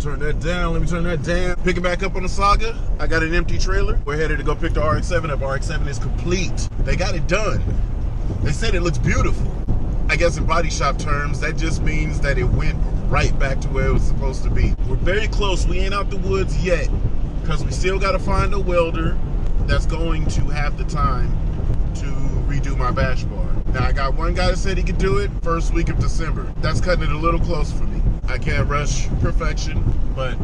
turn that down. Let me turn that down. Picking back up on the Saga. I got an empty trailer. We're headed to go pick the RX-7 up. RX-7 is complete. They got it done. They said it looks beautiful. I guess in body shop terms, that just means that it went right back to where it was supposed to be. We're very close. We ain't out the woods yet because we still got to find a welder that's going to have the time to redo my bash bar. Now, I got one guy that said he could do it first week of December. That's cutting it a little close for me. I can't rush perfection, but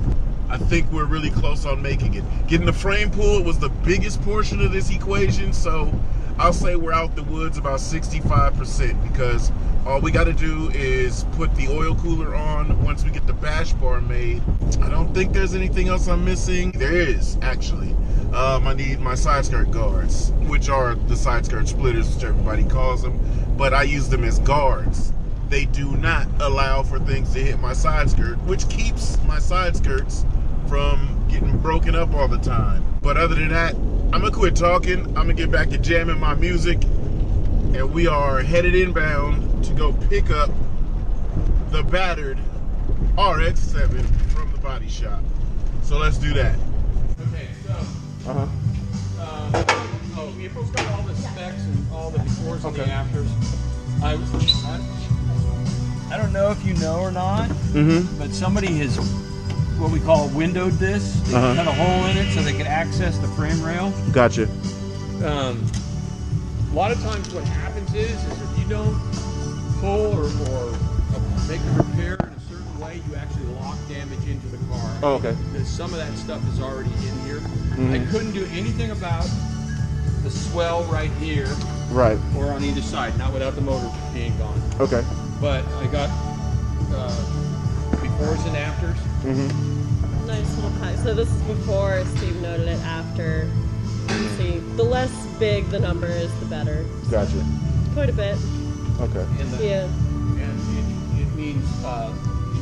I think we're really close on making it. Getting the frame pulled was the biggest portion of this equation, so I'll say we're out the woods about 65% because all we got to do is put the oil cooler on once we get the bash bar made. I don't think there's anything else I'm missing. There is, actually. I need my side skirt guards, which are the side skirt splitters, which everybody calls them, but I use them as guards. They do not allow for things to hit my side skirt, which keeps my side skirts from getting broken up all the time. But other than that, I'm gonna quit talking. I'm gonna get back to jamming my music, and we are headed inbound to go pick up the battered RX-7 from the body shop. So let's do that. Okay, so April's got all the specs and all the befores and the afters. I don't know if you know or not, but somebody has what we call windowed this. They cut a hole in it so they can access the frame rail. Gotcha. A lot of times what happens is if you don't pull or make a repair in a certain way, you actually lock damage into the car. Oh, okay. Some of that stuff is already in here. I couldn't do anything about the swell right here, right, or on either side, not without the motor being gone. Okay. But I got befores and afters. Nice little pack. So this is before, Steve noted it after. You see, the less big the number is, the better. Gotcha. Quite a bit. Okay. Yeah. And it means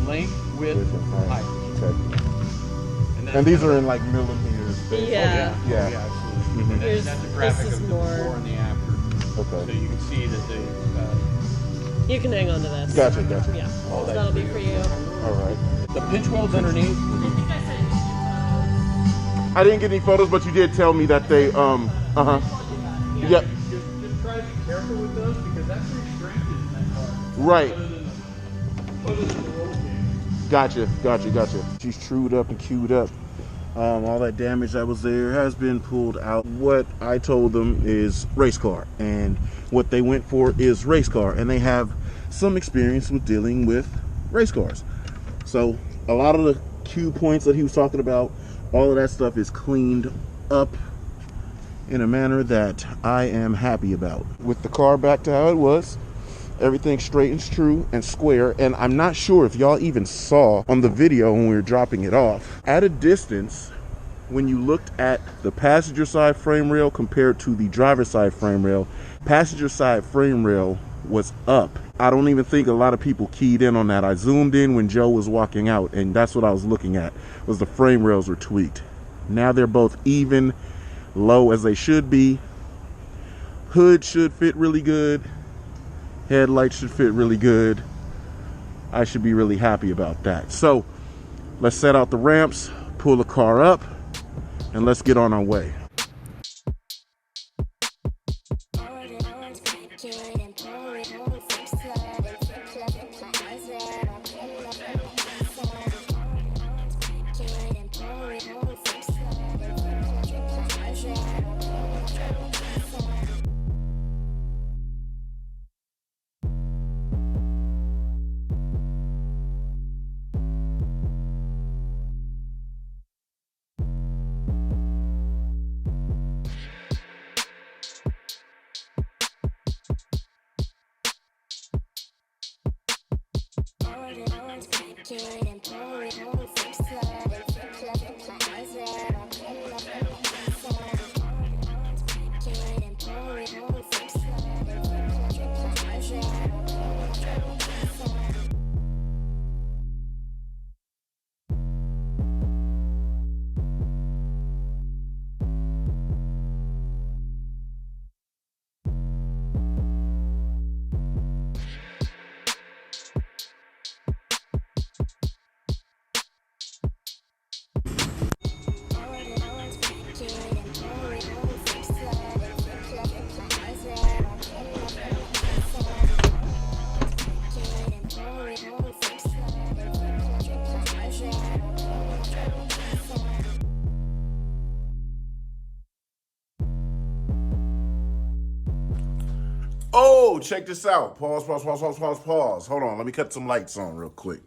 length, width, and height. Okay. And these are in like millimeters. Yeah. Yeah, absolutely. And that's a graphic of the before and the after. Okay. So you can see that they. You can hang on to this. Gotcha. Yeah. So that'll be for you. All right. The pinch welds underneath. I didn't get any photos, but you did tell me that they Yep. Just try to be careful with those because that's restricted in that car. Right. Other than the roll cage. Gotcha. She's trued up and queued up. All that damage that was there has been pulled out. What I told them is race car, and what they went for is race car, and they have some experience with dealing with race cars. So a lot of the cue points that he was talking about, all of that stuff is cleaned up in a manner that I am happy about. With the car back to how it was, everything straight and true and square. And I'm not sure if y'all even saw on the video when we were dropping it off. At a distance, when you looked at the passenger side frame rail compared to the driver side frame rail, passenger side frame rail was up. I don't even think a lot of people keyed in on that. I zoomed in when Joe was walking out, and that's what I was looking at, was the frame rails were tweaked. Now they're both even, low as they should be. Hood should fit really good. Headlights should fit really good. I should be really happy about that. So let's set out the ramps, pull the car up, and let's get on our way. Oh, check this out. Pause, pause, pause, pause, pause, pause. Hold on, let me cut some lights on real quick.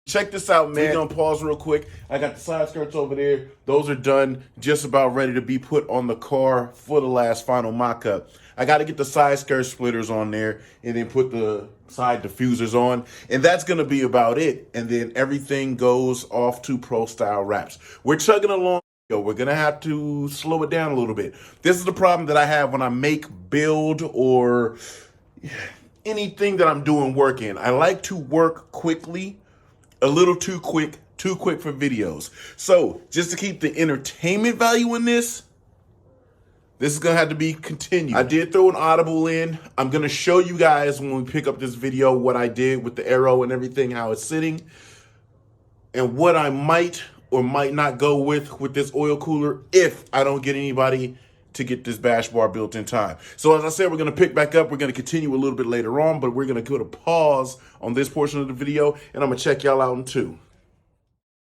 Check this out, man. We're gonna pause real quick. I got the side skirts over there. Those are done, just about ready to be put on the car for the last final mock-up. I got to get the side skirt splitters on there and then put the side diffusers on. And that's going to be about it. And then everything goes off to Pro Style Wraps. We're chugging along. We're going to have to slow it down a little bit. This is the problem that I have when I make, build, or anything that I'm doing work in. I like to work quickly, a little too quick for videos. So just to keep the entertainment value in this is going to have to be continued. I did throw an audible in. I'm going to show you guys when we pick up this video what I did with the Aero and everything, how it's sitting, and what I might or might not go with this oil cooler if I don't get anybody to get this bash bar built in time. So as I said, we're going to pick back up. We're going to continue a little bit later on, but we're going to put a pause on this portion of the video, and I'm going to check y'all out in 2.